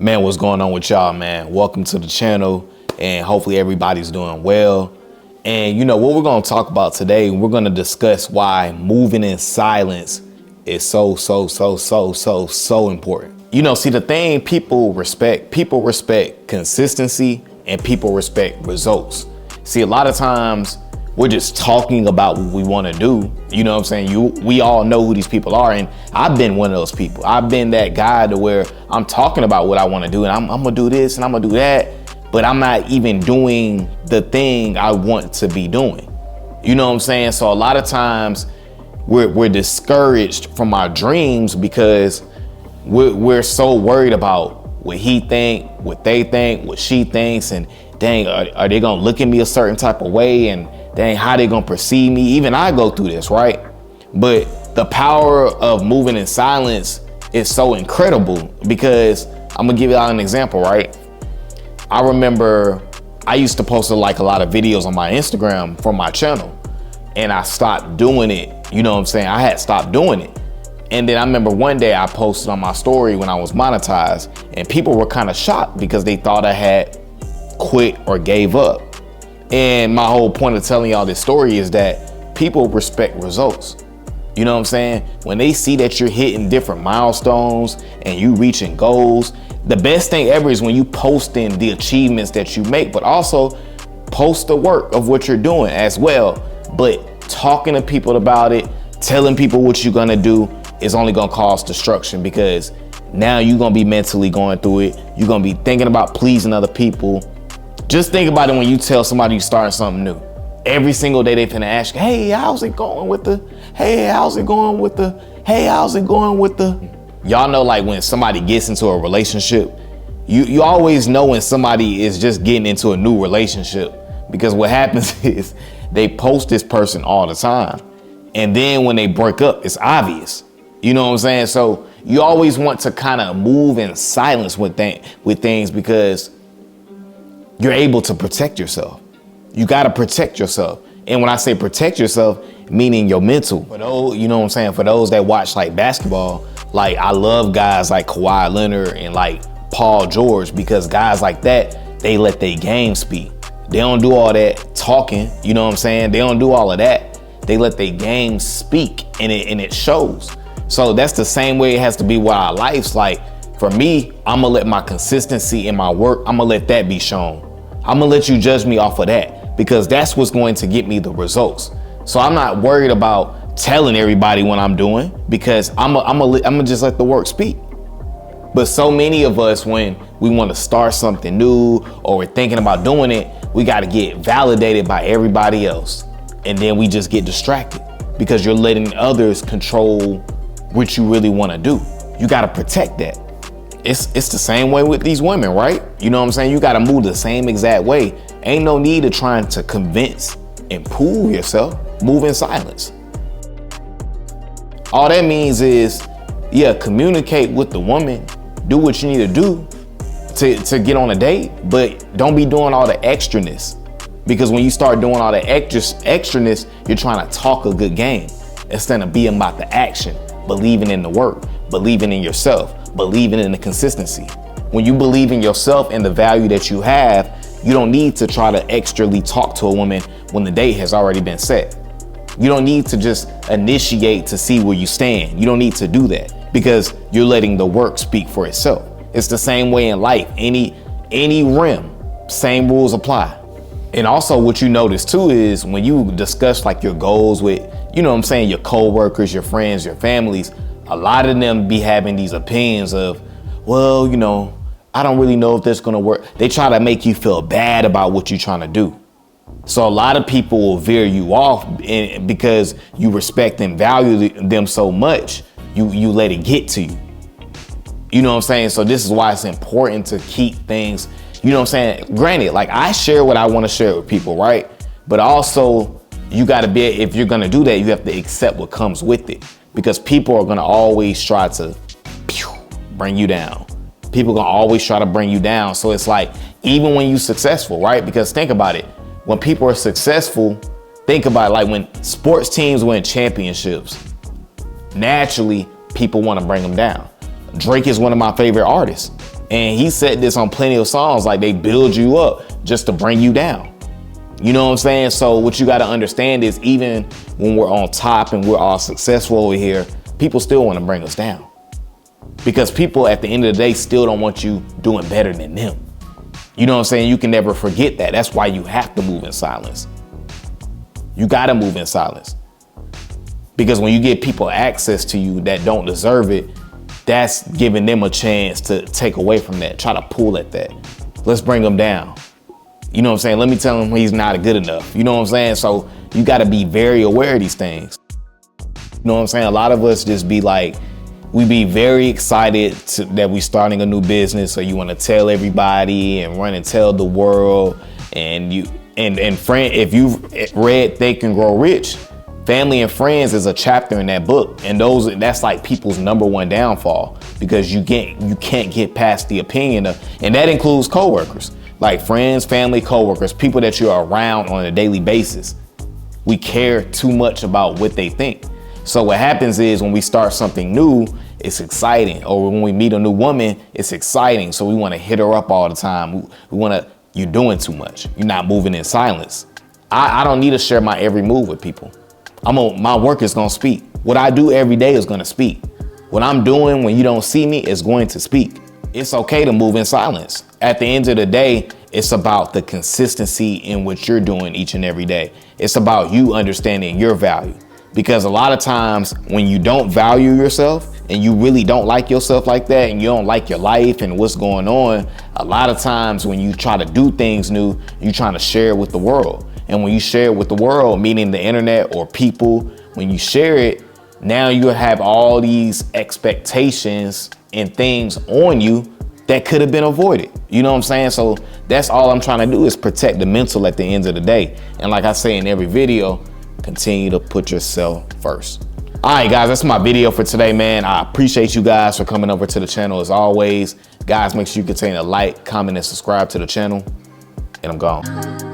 Man, what's going on with y'all, man? Welcome to the channel, and hopefully everybody's doing well. And you know what we're going to talk about today, we're going to discuss why moving in silence is so important. You know, see, the thing people respect consistency and people respect results. See, a lot of times we're just talking about what we want to do. You know what I'm saying? We all know who these people are. And I've been one of those people. I've been that guy to where I'm talking about what I want to do and I'm going to do this and I'm going to do that, but I'm not even doing the thing I want to be doing. You know what I'm saying? So a lot of times we're discouraged from our dreams because we're so worried about what he think, what they think, what she thinks, and dang, are they gonna look at me a certain type of way, and dang, how they gonna perceive me? Even I go through this, right? But the power of moving in silence is so incredible because I'm gonna give y'all an example, right? I remember I used to post like a lot of videos on my Instagram from my channel, and I stopped doing it. You know what I'm saying? I had stopped doing it. And then I remember one day I posted on my story when I was monetized, and people were kind of shocked because they thought I had quit or gave up. And my whole point of telling y'all this story is that people respect results. You know what I'm saying? When they see that you're hitting different milestones and you reaching goals, the best thing ever is when you posting the achievements that you make, but also post the work of what you're doing as well. But talking to people about it, telling people what you're gonna do is only gonna cause destruction, because now you're gonna be mentally going through it. You're gonna be thinking about pleasing other people. Just think about it when you tell somebody you're starting something new. Every single day they finna ask, hey, how's it going with the, hey, how's it going with the, hey, how's it going with the. Y'all know, like, when somebody gets into a relationship, you always know when somebody is just getting into a new relationship, because what happens is they post this person all the time. And then when they break up, it's obvious. You know what I'm saying? So you always want to kind of move in silence with things because you're able to protect yourself. You got to protect yourself. And when I say protect yourself, meaning your mental. For those, you know what I'm saying? For those that watch like basketball, like I love guys like Kawhi Leonard and like Paul George, because guys like that, they let their game speak. They don't do all that talking. You know what I'm saying? They don't do all of that. They let their game speak, and it shows. So that's the same way it has to be with our lives. Like for me, I'm gonna let my consistency in my work, I'm gonna let that be shown. I'm gonna let you judge me off of that, because that's what's going to get me the results. So I'm not worried about telling everybody what I'm doing, because I'm gonna just let the work speak. But so many of us, when we want to start something new or we're thinking about doing it, we got to get validated by everybody else. And then we just get distracted because you're letting others control what you really want to do. You got to protect that. It's the same way with these women, right? You know what I'm saying? You got to move the same exact way. Ain't no need of trying to convince and prove yourself. Move in silence. All that means is, yeah, communicate with the woman, do what you need to do to get on a date, but don't be doing all the extraness. Because when you start doing all the extraness, you're trying to talk a good game instead of being about the action, believing in the work, believing in yourself, believing in the consistency. When you believe in yourself and the value that you have, you don't need to try to extrally talk to a woman when the date has already been set. You don't need to just initiate to see where you stand. You don't need to do that, because you're letting the work speak for itself. It's the same way in life. Any rim, same rules apply. And also what you notice too is when you discuss like your goals with, you know what I'm saying, your coworkers, your friends, your families, a lot of them be having these opinions of, well, you know, I don't really know if this is gonna work. They try to make you feel bad about what you're trying to do. So a lot of people will veer you off because you respect and value them so much, you let it get to you. You know what I'm saying? So this is why it's important to keep things, you know what I'm saying? Granted, like I share what I want to share with people, right? But also you got to be, if you're going to do that, you have to accept what comes with it, because people are going to always try to bring you down. People are going to always try to bring you down. So it's like, even when you're successful, right? Because think about it. When people are successful, think about it, like when sports teams win championships, naturally people want to bring them down. Drake is one of my favorite artists. And he said this on plenty of songs, like they build you up just to bring you down. You know what I'm saying? So what you got to understand is even when we're on top and we're all successful over here, people still want to bring us down. Because people at the end of the day still don't want you doing better than them. You know what I'm saying? You can never forget that. That's why you have to move in silence. You got to move in silence. Because when you give people access to you that don't deserve it, that's giving them a chance to take away from that, try to pull at that. Let's bring them down. You know what I'm saying? Let me tell him he's not good enough. You know what I'm saying? So you got to be very aware of these things. You know what I'm saying? A lot of us just be like, we be very excited that we starting a new business. So you want to tell everybody and run and tell the world. And friend, if you've read Think and Grow Rich, family and friends is a chapter in that book. And that's like people's number one downfall, because you can't get past the opinion of, and that includes coworkers, like friends, family, coworkers, people that you're around on a daily basis. We care too much about what they think. So what happens is when we start something new, it's exciting. Or when we meet a new woman, it's exciting. So we want to hit her up all the time. You're doing too much. You're not moving in silence. I don't need to share my every move with people. My work is going to speak. What I do every day is going to speak. What I'm doing when you don't see me is going to speak. It's okay to move in silence. At the end of the day, it's about the consistency in what you're doing each and every day. It's about you understanding your value. Because a lot of times when you don't value yourself and you really don't like yourself like that, and you don't like your life and what's going on, a lot of times when you try to do things new, you're trying to share it with the world. And when you share it with the world, meaning the internet or people, when you share it, now you have all these expectations and things on you that could have been avoided. You know what I'm saying? So that's all I'm trying to do, is protect the mental at the end of the day. And like I say in every video, continue to put yourself first. All right, guys, that's my video for today, man. I appreciate you guys for coming over to the channel as always. Guys, make sure you continue to like, comment, and subscribe to the channel. And I'm gone.